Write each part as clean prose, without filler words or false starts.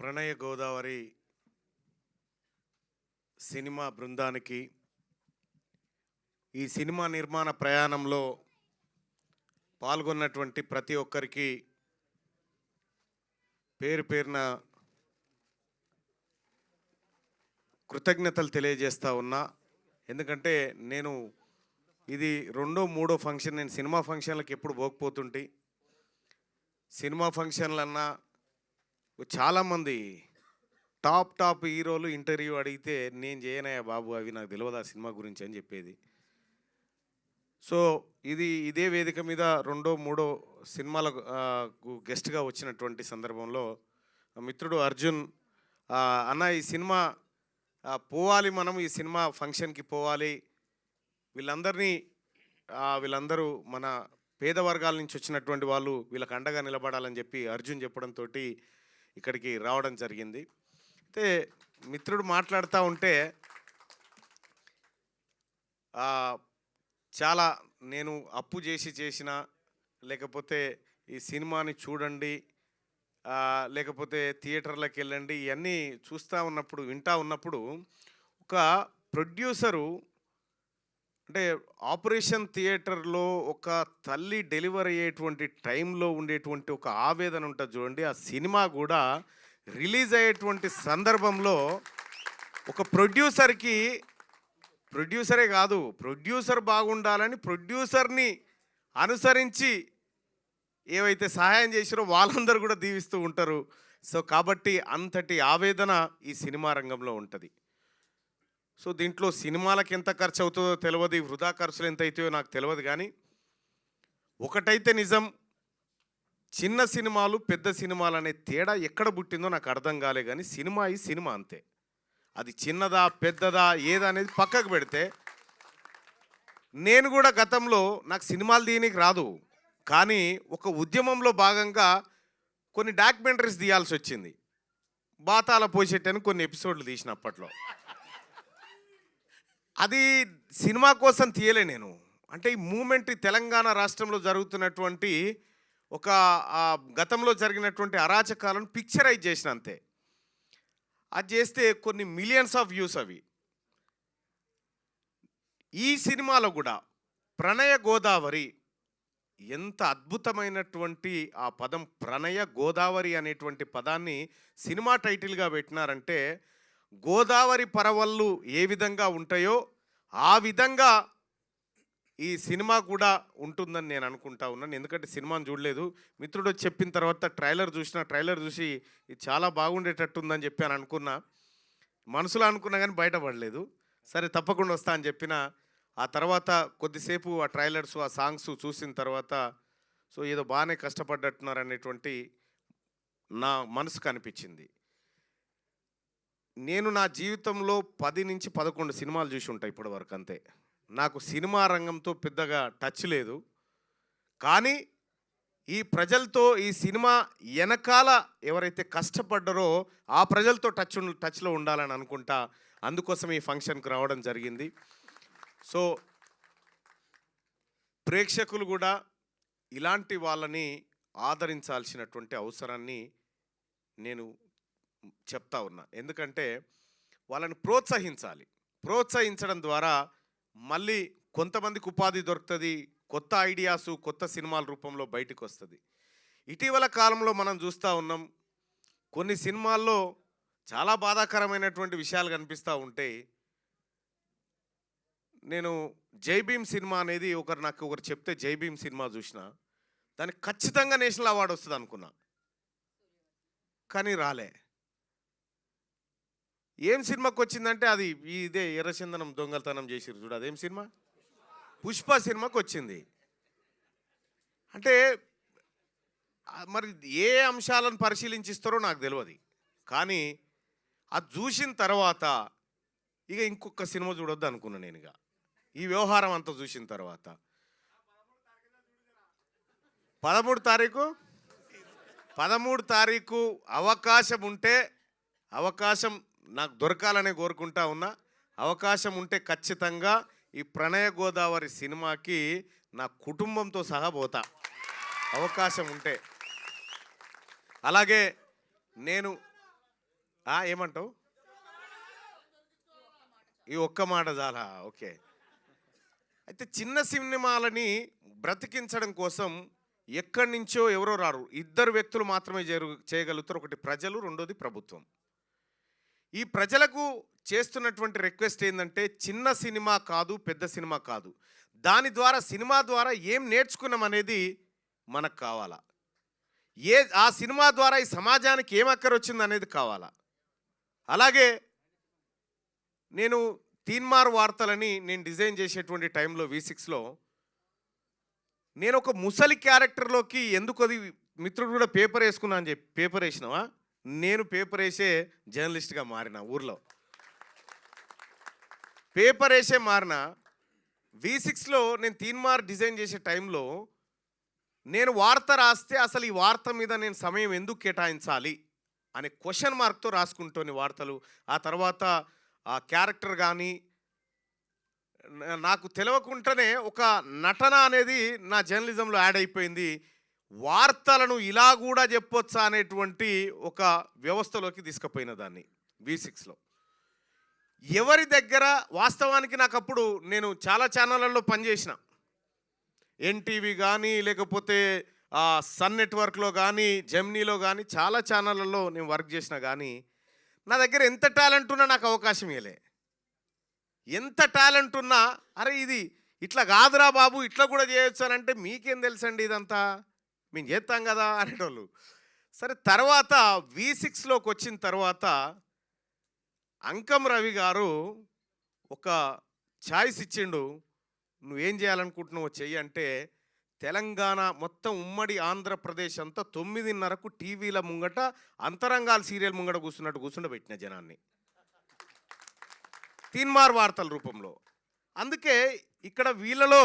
ప్రణయ Godavari cinema బృందానికి ఈ cinema నిర్మాణ ప్రయాణంలో పాల్గొన్నటువంటి ప్రతి ఒక్కరికి పేరు పేరున కృతజ్ఞతలు తెలియజేస్తా ఉన్నా. ఎందుకంటే నేను ఇది రెండో మూడో ఫంక్షన్, నేను సినిమా ఫంక్షన్లకు ఎప్పుడు పోకపోతుంటే సినిమా ఫంక్షన్లన్నా చాలామంది టాప్ హీరోలు ఇంటర్వ్యూ అడిగితే నేను చేయనయ్యా బాబు, అవి నాకు తెలియదు ఆ సినిమా గురించి అని చెప్పేది. సో ఇదే వేదిక మీద రెండో మూడో సినిమాలకు గెస్ట్గా వచ్చినటువంటి సందర్భంలో మిత్రుడు అర్జున్ అన్న ఈ సినిమా పోవాలి, మనం ఈ సినిమా ఫంక్షన్కి పోవాలి, వీళ్ళందరూ మన పేద వర్గాల నుంచి వచ్చినటువంటి వాళ్ళు, వీళ్ళకి అండగా నిలబడాలని చెప్పి అర్జున్ చెప్పడంతో ఇక్కడికి రావడం జరిగింది. అయితే మిత్రుడు మాట్లాడుతూ ఉంటే చాలా నేను అప్పు చేసిన లేకపోతే ఈ సినిమాని చూడండి, లేకపోతే థియేటర్లకు వెళ్ళండి, ఇవన్నీ వింటూ ఉన్నప్పుడు ఒక ప్రొడ్యూసరు అంటే ఆపరేషన్ థియేటర్లో ఒక తల్లి డెలివరీ అయ్యేటువంటి టైంలో ఉండేటువంటి ఒక ఆవేదన ఉంటుంది చూడండి. ఆ సినిమా కూడా రిలీజ్ అయ్యేటువంటి సందర్భంలో ఒక ప్రొడ్యూసరే కాదు, ప్రొడ్యూసర్ బాగుండాలని ప్రొడ్యూసర్ని అనుసరించి ఏవైతే సహాయం చేసిరో వాళ్ళందరూ కూడా దీవిస్తూ ఉంటారు. సో కాబట్టి అంతటి ఆవేదన ఈ సినిమా రంగంలో ఉంటుంది. సో దీంట్లో సినిమాలకు ఎంత ఖర్చు అవుతుందో తెలియదు, వృధా ఖర్చులు ఎంత అవుతాయో నాకు తెలియదు. కానీ ఒకటైతే నిజం, చిన్న సినిమాలు పెద్ద సినిమాలు అనే తేడా ఎక్కడ పుట్టిందో నాకు అర్థం కాలే. కానీ సినిమా ఈ సినిమా అంతే. అది చిన్నదా పెద్దదా ఏదనేది పక్కకు పెడితే, నేను కూడా గతంలో నాకు సినిమాలు తీయనికి రాదు, కానీ ఒక ఉద్యమంలో భాగంగా కొన్ని డాక్యుమెంటరీస్ తీయాల్సి వచ్చింది. బాతాల పోసేటని కొన్ని ఎపిసోడ్లు తీసిన అప్పట్లో. అది సినిమా కోసం తీయలే నేను. అంటే ఈ మూమెంట్ తెలంగాణ రాష్ట్రంలో జరుగుతున్నటువంటి ఒక గతంలో జరిగినటువంటి అరాచకాలను పిక్చరైజ్ చేసిన అంతే. అది చేస్తే కొన్ని మిలియన్స్ ఆఫ్ వ్యూస్ అవి. ఈ సినిమాలో కూడా ప్రణయ గోదావరి, ఎంత అద్భుతమైనటువంటి ఆ పదం ప్రణయ గోదావరి అనేటువంటి పదాన్ని సినిమా టైటిల్గా పెట్టినారంటే, గోదావరి పరవళ్ళు ఏ విధంగా ఉంటాయో ఆ విధంగా ఈ సినిమా కూడా ఉంటుందని నేను అనుకుంటా ఉన్నాను. ఎందుకంటే సినిమాను చూడలేదు, మిత్రుడు చెప్పిన తర్వాత ట్రైలర్ చూసి ఇది చాలా బాగుండేటట్టుందని చెప్పి అనుకున్నా, మనసులో అనుకున్నా కానీ బయటపడలేదు. సరే తప్పకుండా వస్తా అని చెప్పిన. ఆ తర్వాత కొద్దిసేపు ఆ ట్రైలర్స్ ఆ సాంగ్స్ చూసిన తర్వాత సో ఏదో బాగానే కష్టపడ్డట్టున్నారు అనేటువంటి నా మనసుకు అనిపించింది. నేను నా జీవితంలో 10 నుంచి 11 సినిమాలు చూసి ఉంటాయి ఇప్పటి వరకు, అంతే. నాకు సినిమా రంగంతో పెద్దగా టచ్ లేదు. కానీ ఈ ప్రజలతో, ఈ సినిమా వెనకాల ఎవరైతే కష్టపడ్డారో ఆ ప్రజలతో టచ్లో ఉండాలని అనుకుంటా, అందుకోసం ఈ ఫంక్షన్కి రావడం జరిగింది. సో ప్రేక్షకులు కూడా ఇలాంటి వాళ్ళని ఆదరించాల్సినటువంటి అవసరాన్ని నేను చెప్తా ఉన్నా. ఎందుకంటే వాళ్ళని ప్రోత్సహించడం ద్వారా మళ్ళీ కొంతమందికి ఉపాధి దొరుకుతుంది, కొత్త ఐడియాస్ కొత్త సినిమాల రూపంలో బయటకు వస్తుంది. ఇటీవల కాలంలో మనం చూస్తూ ఉన్నాం, కొన్ని సినిమాల్లో చాలా బాధాకరమైనటువంటి విషయాలు కనిపిస్తూ ఉంటాయి. నేను జై భీమ్ సినిమా అనేది నాకు ఒకరు చెప్తే జై భీమ్ సినిమా చూసిన, దానికి ఖచ్చితంగా నేషనల్ అవార్డు వస్తుంది అనుకున్నా, కానీ రాలే. ఏం సినిమాకి వచ్చిందంటే అది ఇదే ఎర్రచందనం దొంగతనం చేసిరు చూడు, అదేం సినిమా, పుష్ప సినిమాకి వచ్చింది. అంటే మరి ఏ అంశాలను పరిశీలించిస్తారో నాకు తెలియదు, కానీ అది చూసిన తర్వాత ఇక ఇంకొక సినిమా చూడొద్దు అనుకున్నా నేను. ఇక ఈ వ్యవహారం అంతా చూసిన తర్వాత 13 తారీఖు అవకాశం నాకు దొరకాలనే కోరుకుంటా ఉన్నా. అవకాశం ఉంటే ఖచ్చితంగా ఈ ప్రణయ గోదావరి సినిమాకి నా కుటుంబంతో సహా పోతా, అవకాశం ఉంటే. అలాగే నేను ఏమంటావు? ఈ ఒక్క మాట చాలా ఓకే. అయితే చిన్న సినిమాలని బ్రతికించడం కోసం ఎక్కడి నుంచో ఎవరో రారు. ఇద్దరు వ్యక్తులు మాత్రమే చేయగలుగుతారు. ఒకటి ప్రజలు, రెండోది ప్రభుత్వం. ఈ ప్రజలకు చేస్తున్నటువంటి రిక్వెస్ట్ ఏంటంటే చిన్న సినిమా కాదు, పెద్ద సినిమా కాదు, దాని ద్వారా సినిమా ద్వారా ఏం నేర్చుకున్నాం అనేది మనకు కావాలా, ఆ సినిమా ద్వారా ఈ సమాజానికి ఏం అక్కరొచ్చింది అనేది కావాలా. అలాగే నేను తీన్మార్ వార్తలని నేను డిజైన్ చేసేటువంటి టైంలో V6లో నేను ఒక ముసలి క్యారెక్టర్లోకి ఎందుకు అది మిత్రుడు కూడా పేపర్ వేసుకున్నా అని చెప్పి పేపర్ వేసినావా, నేను పేపర్ వేసే జర్నలిస్ట్గా మారిన ఊర్లో పేపర్ వేసే మారిన. V6లో నేను తీన్మార్ డిజైన్ చేసే టైంలో నేను వార్త రాస్తే అసలు ఈ వార్త మీద నేను సమయం ఎందుకు కేటాయించాలి అనే క్వశ్చన్ మార్క్తో రాసుకుంటోని వార్తలు. ఆ తర్వాత ఆ క్యారెక్టర్ కానీ నాకు తెలియకుండానే ఒక నటన అనేది నా జర్నలిజంలో యాడ్ అయిపోయింది. వార్తలను ఇలా కూడా చెప్పొచ్చా అనేటువంటి ఒక వ్యవస్థలోకి తీసుకుపోయిన దాన్ని V6లో. ఎవరి దగ్గర వాస్తవానికి నాకు అప్పుడు నేను చాలా ఛానళ్ళల్లో పనిచేసిన, ఎన్టీవీ కానీ లేకపోతే సన్ నెట్వర్క్లో కానీ జెమినీలో కానీ చాలా ఛానళ్ళల్లో నేను వర్క్ చేసిన, కానీ నా దగ్గర ఎంత టాలెంట్ ఉన్నా నాకు అవకాశం ఇవ్వలే. ఎంత టాలెంట్ ఉన్నా అరే ఇది ఇట్లా కాదురా బాబు ఇట్లా కూడా చేయొచ్చు అని అంటే మీకేం తెలుసండి ఇదంతా మేము చేస్తాం కదా అనేటోళ్ళు. సరే తర్వాత V6లోకి వచ్చిన తర్వాత అంకం రవి గారు ఒక ఛాయిస్ ఇచ్చిండు, నువ్వేం చేయాలనుకుంటున్నావో చెయ్యి అంటే తెలంగాణ మొత్తం ఉమ్మడి ఆంధ్రప్రదేశ్ అంతా 9:30కు టీవీల ముంగట అంతరంగాల సీరియల్ ముంగట కూర్చుండబెట్టిన జనాన్ని తీన్మార్ వార్తల రూపంలో. అందుకే ఇక్కడ వీళ్ళలో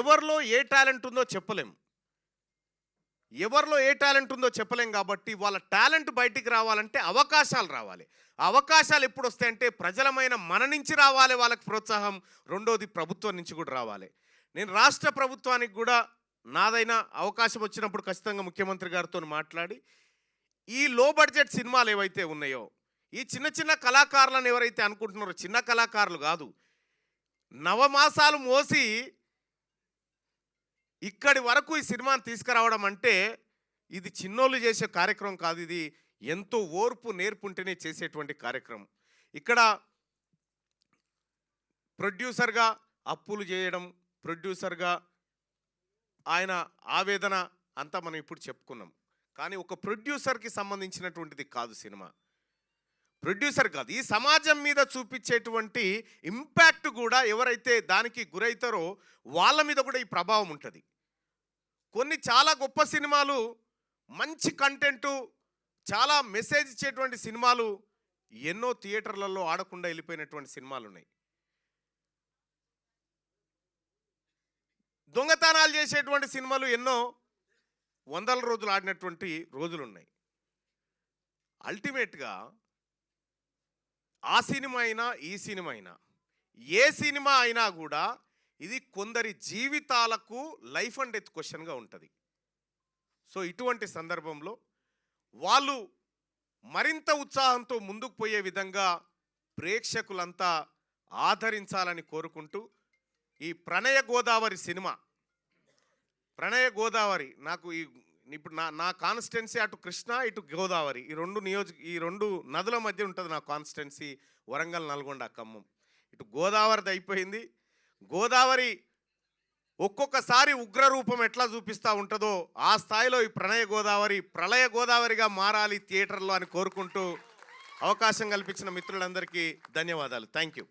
ఎవరిలో ఏ టాలెంట్ ఉందో చెప్పలేం, ఎవరిలో ఏ టాలెంట్ ఉందో చెప్పలేం. కాబట్టి వాళ్ళ టాలెంట్ బయటికి రావాలంటే అవకాశాలు రావాలి. అవకాశాలు ఎప్పుడు వస్తాయంటే ప్రజలమైన మన నుంచి రావాలి వాళ్ళకి ప్రోత్సాహం, రెండోది ప్రభుత్వం నుంచి కూడా రావాలి. నేను రాష్ట్ర ప్రభుత్వానికి కూడా నాదైనా అవకాశం వచ్చినప్పుడు ఖచ్చితంగా ముఖ్యమంత్రి గారితో మాట్లాడి ఈ లో బడ్జెట్ సినిమాలు ఏవైతే ఉన్నాయో ఈ చిన్న చిన్న కళాకారులను ఎవరైతే అనుకుంటున్నారో చిన్న కళాకారులు కాదు, నవమాసాలు మోసి ఇక్కడి వరకు ఈ సినిమాని తీసుకురావడం అంటే ఇది చిన్నోళ్ళు చేసే కార్యక్రమం కాదు, ఇది ఎంతో ఓర్పు నేర్పుంటేనే చేసేటువంటి కార్యక్రమం. ఇక్కడ ప్రొడ్యూసర్గా అప్పులు చేయడం, ప్రొడ్యూసర్గా ఆయన ఆవేదన అంతా మనం ఇప్పుడు చెప్పుకున్నాం. కానీ ఒక ప్రొడ్యూసర్కి సంబంధించినటువంటిది కాదు సినిమా, ప్రొడ్యూసర్ కాదు, ఈ సమాజం మీద చూపించేటువంటి ఇంపాక్ట్ కూడా ఎవరైతే దానికి గురవుతారో వాళ్ళ మీద కూడా ఈ ప్రభావం ఉంటుంది. కొన్ని చాలా గొప్ప సినిమాలు, మంచి కంటెంటు, చాలా మెసేజ్ ఇచ్చేటువంటి సినిమాలు ఎన్నో థియేటర్లలో ఆడకుండా వెళ్ళిపోయినటువంటి సినిమాలు ఉన్నాయి. దొంగతనాలు చేసేటువంటి సినిమాలు ఎన్నో వందల రోజులు ఆడినటువంటి రోజులు ఉన్నాయి. అల్టిమేట్గా ఆ సినిమా అయినా ఈ సినిమా అయినా ఏ సినిమా అయినా కూడా ఇది కొందరి జీవితాలకు లైఫ్ అండ్ డెత్ క్వశ్చన్గా ఉంటుంది. సో ఇటువంటి సందర్భంలో వాళ్ళు మరింత ఉత్సాహంతో ముందుకు పోయే విధంగా ప్రేక్షకులంతా ఆదరించాలని కోరుకుంటూ ఈ ప్రణయ గోదావరి సినిమా, ప్రణయ గోదావరి నాకు ఇప్పుడు నా కాన్స్టిట్యున్సీ అటు కృష్ణా ఇటు గోదావరి, ఈ రెండు నదుల మధ్య ఉంటుంది నా కాన్స్టిట్యున్సీ, వరంగల్, నల్గొండ, ఖమ్మం. ఇటు గోదావరిది అయిపోయింది. గోదావరి ఒక్కొక్కసారి ఉగ్రరూపం ఎట్లా చూపిస్తూ ఉంటుందో ఆ స్థాయిలో ఈ ప్రణయ గోదావరి ప్రళయ గోదావరిగా మారాలి థియేటర్లో అని కోరుకుంటూ అవకాశం కల్పించిన మిత్రులందరికీ ధన్యవాదాలు. Thank you.